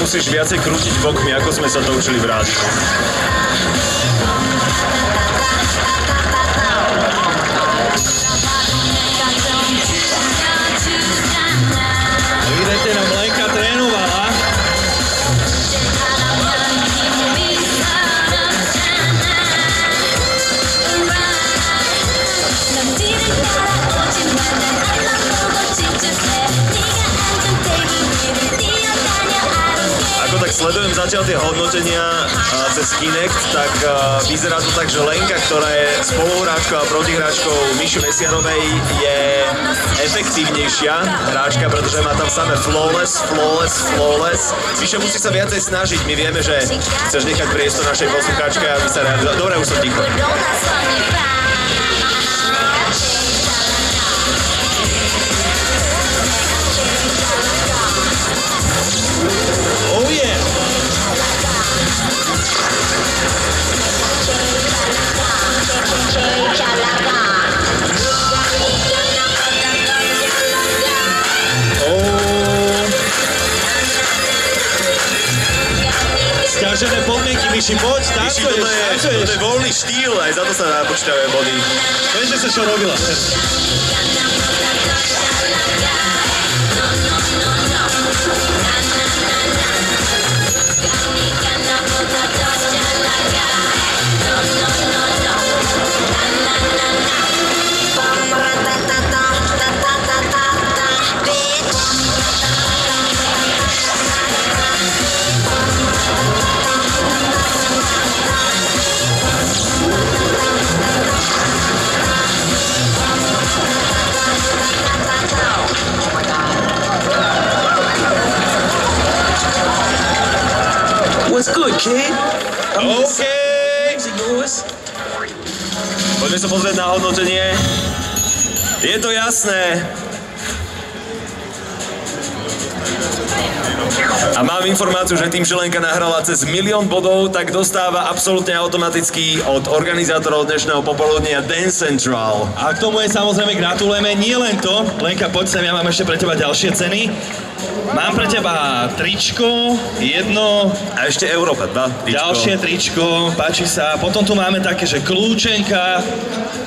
musíš viacej krútiť bokmi, ako sme sa to učili v rádiu. Vidíte, nám Lenka trénovala. Ako tak sledujem zatiaľ tie hodnotenia cez Kinect, tak vyzerá to tak, že Lenka, ktorá je spoluhráčkou a protihráčkou Miši Mesiarovej, je efektívnejšia hráčka, pretože má tam samé flawless. Miša, musí sa viacej snažiť, my vieme, že chceš nechať priestor našej poslucháčke, aby sa reagovala. Dobre, už som ticho. Oh yeah! Sťažené podmienky, Miši, poď, tancuješ. Toto je voľný štýl, aj za to sa napočítajú body. Vieš, že sa čo robila? What's good, kid? OK! Poďme sa pozrieť na hodnotenie. Je to jasné. A mám informáciu, že tým, že Lenka nahrala cez 1 000 000 bodov, tak dostáva absolútne automaticky od organizátorov dnešného popoludnia Dance Central. A k tomu je samozrejme gratulujeme. Nie len to, Lenka, poď sem, ja mám ešte pre teba ďalšie ceny. Mám pre teba tričko, jedno... A ešte Európa, ďalšie tričko, páči sa. Potom tu máme také, že kľúčenka.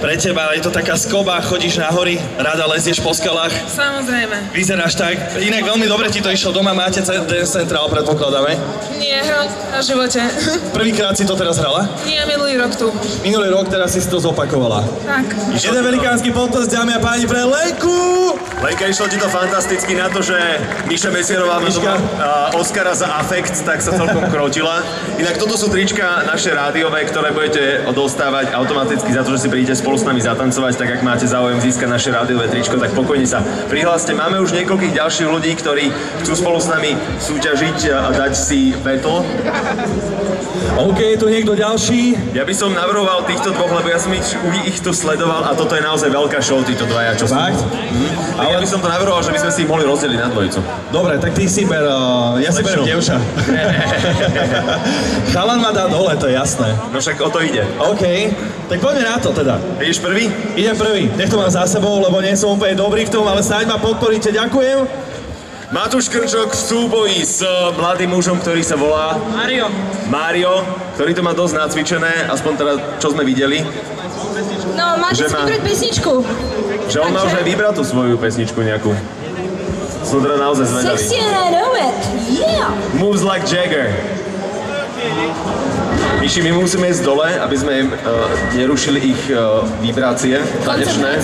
Pre teba je to taká skoba, chodíš na hory, rada lezieš po skalách. Samozrejme. Vyzeráš tak. Inak veľmi dobre ti to išlo. Doma máte Dance Central, predpokladáme? Nie, hral na živote. Prvýkrát si to teraz hrala? Nie, minulý rok tu. Minulý rok, teraz si to zopakovala. Tak. Jeden velikánsky potles, dámy a páni, pre Lenku! Lenka, išlo ti to fantasticky na to, že Miša Mesierová má Oscara za afekt, tak sa celkom krotila. Inak toto sú trička naše rádiové, ktoré budete dostávať automaticky za to, že si prídete spolu s nami zatancovať, tak ak máte záujem získať naše rádiové tričko, tak pokojne sa prihláste. Máme už niekoľkých ďalších ľudí, ktorí chcú spolu s nami súťažiť a dať si battle. OK, tu niekto ďalší? Ja by som navrhoval týchto dvoch, lebo ja som ich tu sledoval a toto je naozaj veľká show, títo dvaja, čo sú. Fakt? Ale ja by som to navrhoval, že by sme si ich mohli rozdeliť na dvojicu. Dobre, tak ty si ber, ja si berem dievča. Chalan ma dá dole, to je jasné. No však o to ide. OK, tak poďme na to teda. Ideš prvý? Idem prvý, nech to mám za sebou, lebo nie som úplne dobrý v tom, ale snáď ma podporíte, ďakujem. Matúš Krčok v súboji s mladým mužom, ktorý sa volá... Mário, ktorý to má dosť nacvičené, aspoň teda, čo sme videli. No, máte si vybrať pesničku. Že on má už aj vybrať tú svoju pesničku nejakú. Som teda naozaj zvedavý. Sexy and I know it, yeah! Moves like Jagger. Myši, my musíme ísť dole, aby sme nerušili ich vibrácie tanečné.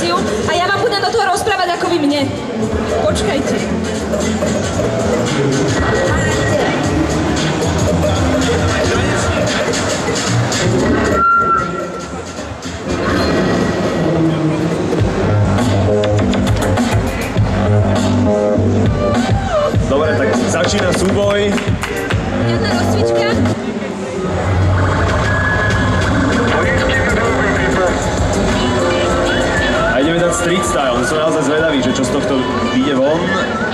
A ja vám budem do toho rozprávať ako vy mne. Počkajte. Dobre, tak začína súboj. Jedna rozcvička. A ideme dať street style, som naozaj zvedavý, že čo z tohto vyjde von.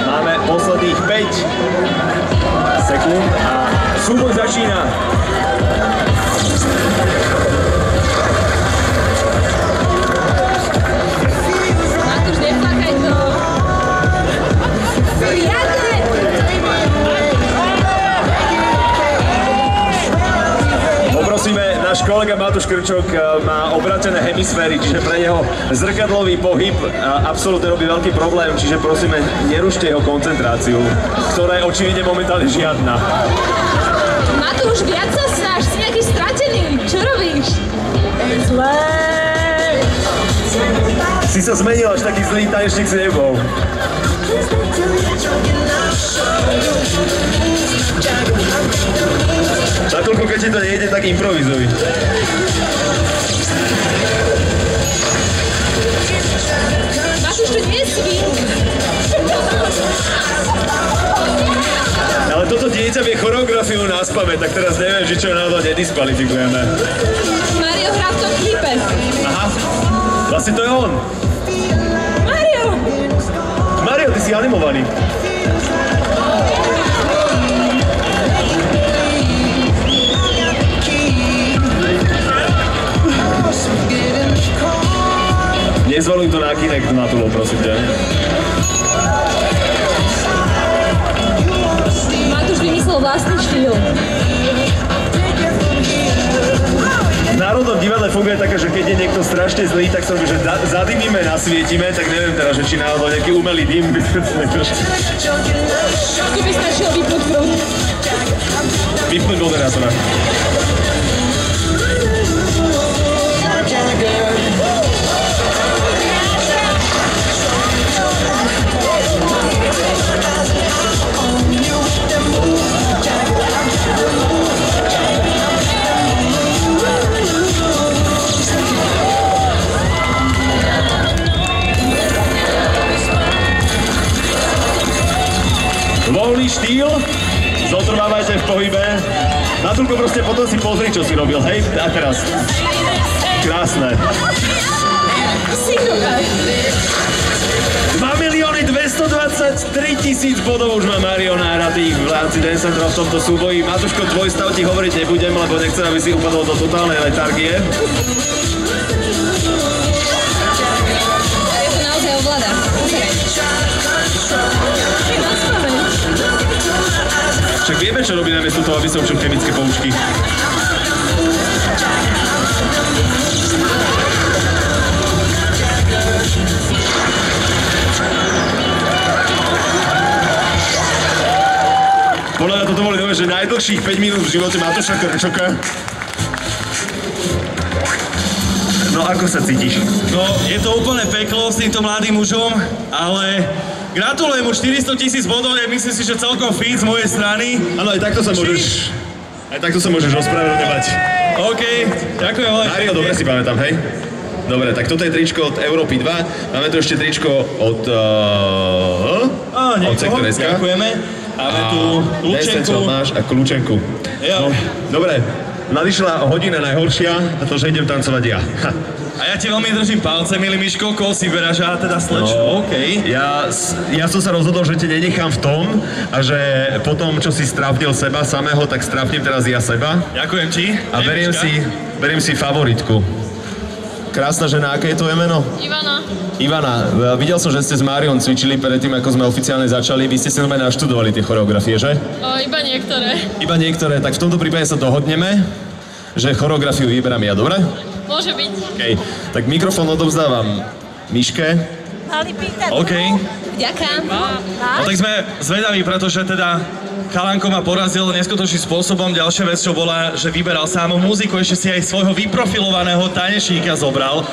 Máme posledných 5 sekúnd a súboj začína. Matúš, neplakaj to. Riadne! kolega Matúš Krčok má obratené hemisféry, čiže pre neho zrkadlový pohyb absolútne robí veľký problém, čiže prosíme, nerušte jeho koncentráciu, ktorá je očividne momentálne žiadna. Matúš, viac sa snaž, si nejaký stratený, čo robíš? Zlé. Si sa zmenil, až taký zlý tanečník si nebol. Nakoľko, keď ti to nejde, tak improvizuj. Matúš, tu nie si. Ale toto dieťa vie choreografiu na spamäť, tak teraz neviem, že čo na to nediskvalifikujeme. Mario hrá v tom klipe. Aha, vlastne to je on. Mario! Mario, ty si animovaný. Nezvaluj to na Kinect, Matulo, prosím ťa. Matúš vymyslel vlastný štýl. V Národnom divadle funguje také, že keď je niekto strašne zlý, tak sa že zadymíme, nasvietime, tak neviem teraz, že či náhodou nejaký umelý dym by Tu by stačilo vypnúť prúd. vypnúť moderátora. Voľný štýl, zotrvávajte v pohybe. Natúlko, proste potom si pozri, čo si robil, hej? A teraz. Krásne. 2 223 000 bodov už má Mario nahratých v rámci Dance Central v tomto súboji. Matúško, tvoj stav ti hovoriť nebudem, lebo nechcem, aby si upadol do totálnej letargie. Ja to naozaj ovládam. Však vieme, čo robí namiesto toho, aby sa učil chemické poučky. Podľa mňa toto boli že najdlhších 5 minút v živote Matúša Krčoka. No ako sa cítiš? No, je to úplne peklo s týmto mladým mužom, ale gratulujem mu 400 000 bodov, ja myslím si, že celkom fit z mojej strany. Áno, aj takto sa môžeš ospravedlňovať. OK, ďakujem veľmi. Mario, dobre si pamätám, hej? Dobre, tak toto je tričko od Európy 2. Máme tu ešte tričko od Sektor.sk. Ďakujeme. Máme tu kľúčenku. Máš a kľúčenku. Jo. No, dobre, nadišla hodina najhoršia, a to, že idem tancovať ja. A ja ti veľmi držím palce, milý Miško, koho si vyberáš, a teda sleč. No, OK. Ja som sa rozhodol, že te nenechám v tom a že po tom, čo si strafnil seba samého, tak strafnem teraz ja seba. Ďakujem ti. A beriem si favoritku. Krásna žena, aké je tvoje meno? Ivana. Ivana, videl som, že ste s Máriom cvičili predtým, ako sme oficiálne začali. Vy ste si normálne naštudovali tie choreografie, že? Iba niektoré. Iba niektoré, tak v tomto prípade sa dohodneme, že choreografiu vyberám ja, dobre? Môže byť. OK, tak mikrofón odovzdávam Miške. Mali pýtať. OK. Ďakujem. No tak sme zvedaví, pretože teda Chalanko ma porazil neskutočným spôsobom. Ďalšia vec, čo bola, že vyberal sám muziku, ešte si aj svojho vyprofilovaného tanečníka zobral.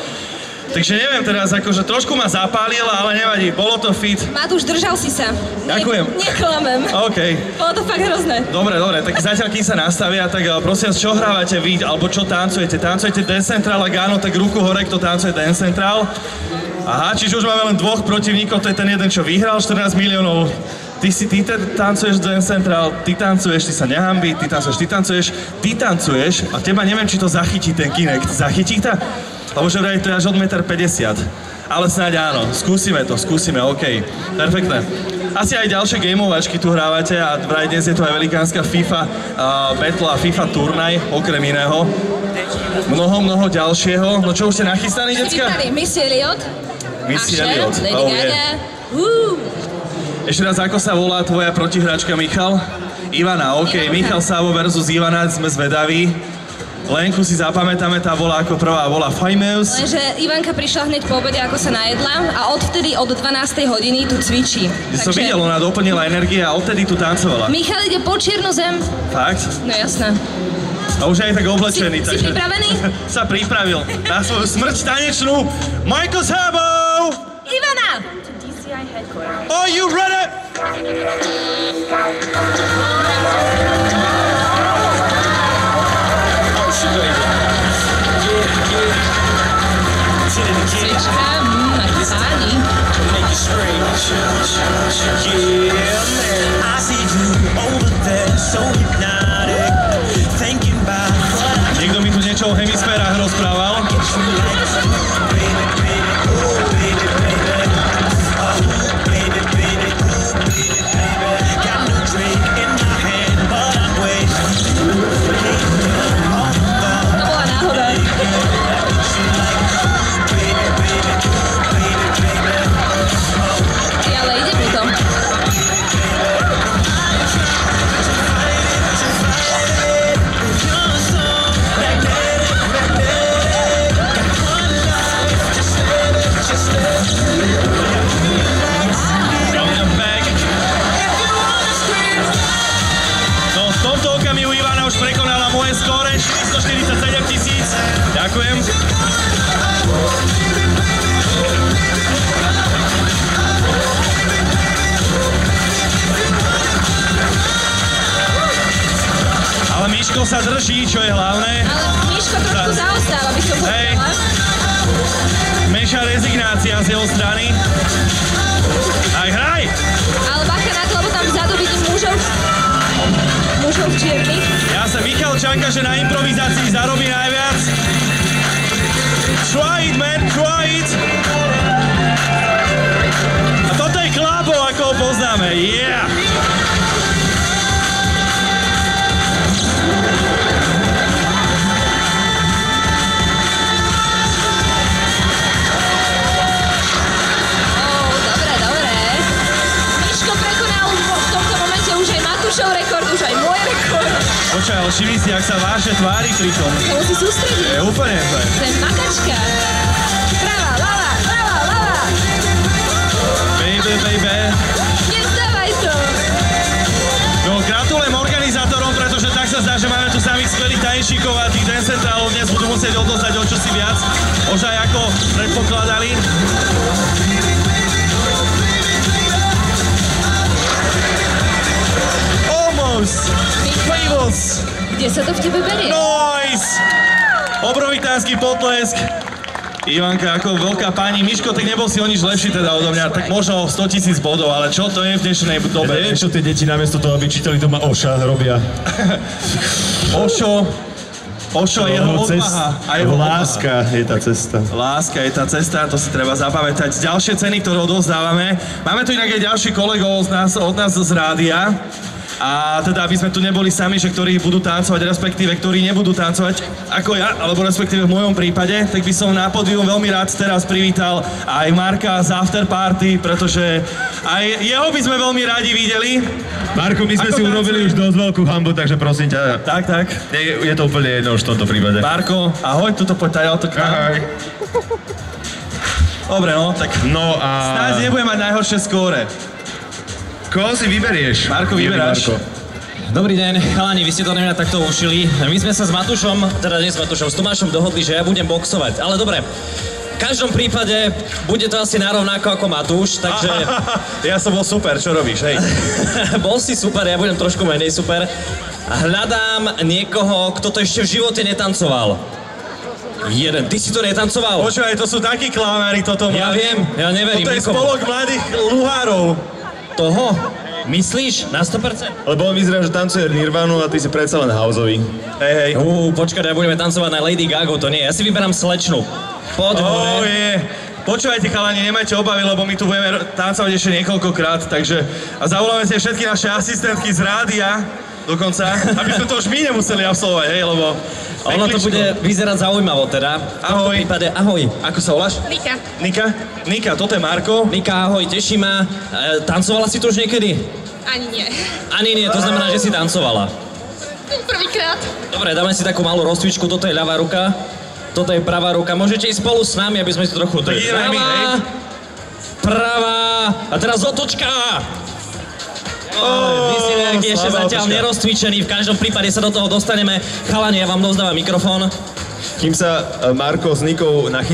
Takže neviem teraz, akože trošku ma zapálila, ale nevadí, bolo to fit. Matúš, držal si sa. Ďakujem. Neklamem. OK. Bolo to fakt hrozné. Dobre, tak zatiaľ, kým sa nastavia, tak prosím vás, čo hrávate vy, alebo čo tancujete? Tancujete Dance Central, ak áno, tak ruku hore, kto tancuje Dance Central. Aha, čiže už máme len dvoch protivníkov, to je ten jeden, čo vyhral 14 miliónov. Ty tancuješ Dance Central, ty tancuješ, ty sa nehambí, ty tancuješ a teba neviem, či to zachytí ten Kinect. Zachytí to? Lebo že vraj to je až od 1,50 m. Ale snáď áno, skúsime, OK. Perfektné. Asi aj ďalšie gameovačky tu hrávate a vraj dnes je to aj velikánska FIFA battle a FIFA turnaj, okrem iného. Mnoho ďalšieho. No čo, už ste nachystaní, decka? Missy Elliott. Missy Elliott, Lady Gaga. Ešte raz, ako sa volá tvoja protihráčka, Michal? Ivana, OK. Michal Savo versus Ivana, sme zvedaví. Lenku si zapamätáme, tá bola ako prvá, bola famous. Lenže Ivanka prišla hneď po obede, ako sa najedla a odvtedy od 12. hodiny tu cvičí. Som videl, ona doplnila energie a odtedy tu tancovala. Michal ide po čiernu zem. Fakt? No jasné. A už je aj tak oblečený. Si pripravený? Sa pripravil na svoju smrť tanečnú. Michael Szabó! Ivana! Are you ready? Cvička, aký páni. Niekto mi tu niečo o hemisférach rozprával. To bola náhoda. Ale ide mi to. No, v tomto okamihu Ivana už prekonala moje skóre 447 000. Ďakujem. Ale Miško sa drží, čo je hlavné. Ale Miško trošku zaostáva, by som povedala. Menšia rezignácia z jeho strany. Aj hraj! Ale bacha na to, lebo tam vzadu vidím mužov v čiernych. Ja sa Michal čaká, že na improvizácii zarobí najviac. Try it, man, try it! A toto je Klábo, ako ho poznáme, yeah! Dobre. Miško prekonal v tomto momente už aj Matúšov rekord, už aj môj rekord. Počkaj, ale všimni si, jak sa vážne tvári pri tom. To musí sústrediť. Je úplne zle. To je makačka. Prava, lava. Baby. Nevzdávaj to. No, gratulujem organizátorom, pretože tak sa zdá, že máme tu samých skvelých tanečníkov a tých dance centrálov dnes budú musieť odostať o čosi viac. Možno aj ako predpokladali. Almost. Favors. Kde sa to v tebe berie? Nice. Obrovitánsky potlesk. Ivanka ako veľká pani. Miško, tak nebol si o nič lepší teda odo mňa, tak možno 100 000 bodov, ale čo to je v dnešnej dobe? Ja neviem, čo tie deti namiesto toho, aby čítali doma Oša, robia. Ošo je jeho odvaha. A jeho láska je tá cesta. Láska je tá cesta, to si treba zapamätať. Ďalšie ceny, ktoré odovzdávame. Máme tu inak aj ďalších kolegov od nás z rádia. A teda, aby sme tu neboli sami, že ktorí budú tancovať, respektíve ktorí nebudú tancovať ako ja, alebo respektíve v mojom prípade, tak by som na pódium veľmi rád teraz privítal aj Marka z Afterparty, pretože aj jeho by sme veľmi radi videli. Marko, my sme si urobili už dosť veľkú hambu, takže prosím ťa. Tak. Je to úplne jedno už v tomto prípade. Marko, ahoj, tuto poď tajal to k nám. Ahoj. Dobre, no, tak No a... snáď nebudem mať najhoršie skóre. Koho si vyberieš? Marko, vyberáš. Dobrý deň, chalani, vy ste to na mňa takto ušili. My sme sa s Matúšom, teda nie s Matúšom, s Tomášom dohodli, že ja budem boxovať. Ale dobre, v každom prípade bude to asi narovnako ako Matúš, takže... Ja som bol super, čo robíš, hej? Bol si super, ja budem trošku menej super. Hľadám niekoho, kto to ešte v živote netancoval. Ty si to netancoval? Počúvaj, to sú takí klamári, toto Ja viem, ja neverím Toto je nikomu. spolok mladých luhárov. Toho? Myslíš? Na 100%? Lebo on vyzerá, že tancuje Nirvanu a ty si predsa len houseový. Hej. Počkaj, ja budeme tancovať na Lady Gaga, to nie. Ja si vyberám slečnu. Poď hore. Počúvajte, chalani, nemajte obavy, lebo my tu budeme tancovať ešte niekoľkokrát, takže... A zavoláme si všetky naše asistentky z rádia, dokonca, aby sme to už my nemuseli absolvovať, hej, lebo... Ono to bude vyzerať zaujímavo teda. Ahoj. V tomto prípade, ahoj. Ako sa voláš? Nika. Nika, toto je Marko. Nika, ahoj, teší ma. Tancovala si to už niekedy? Ani nie. Ani nie, to znamená, že si tancovala. Prvýkrát. Dobre, dáme si takú malú rozcvičku, toto je ľavá ruka, toto je pravá ruka. Môžete ísť spolu s nami, aby sme si to trochu... Tak ideme my, hej? Pravá, a teraz otočka! Vy ste nejaký ešte zatiaľ nerozcvičený, v každom prípade sa do toho dostaneme. Chalani, ja vám dozdávam mikrofón. Kým sa Marko s Nikou nachystá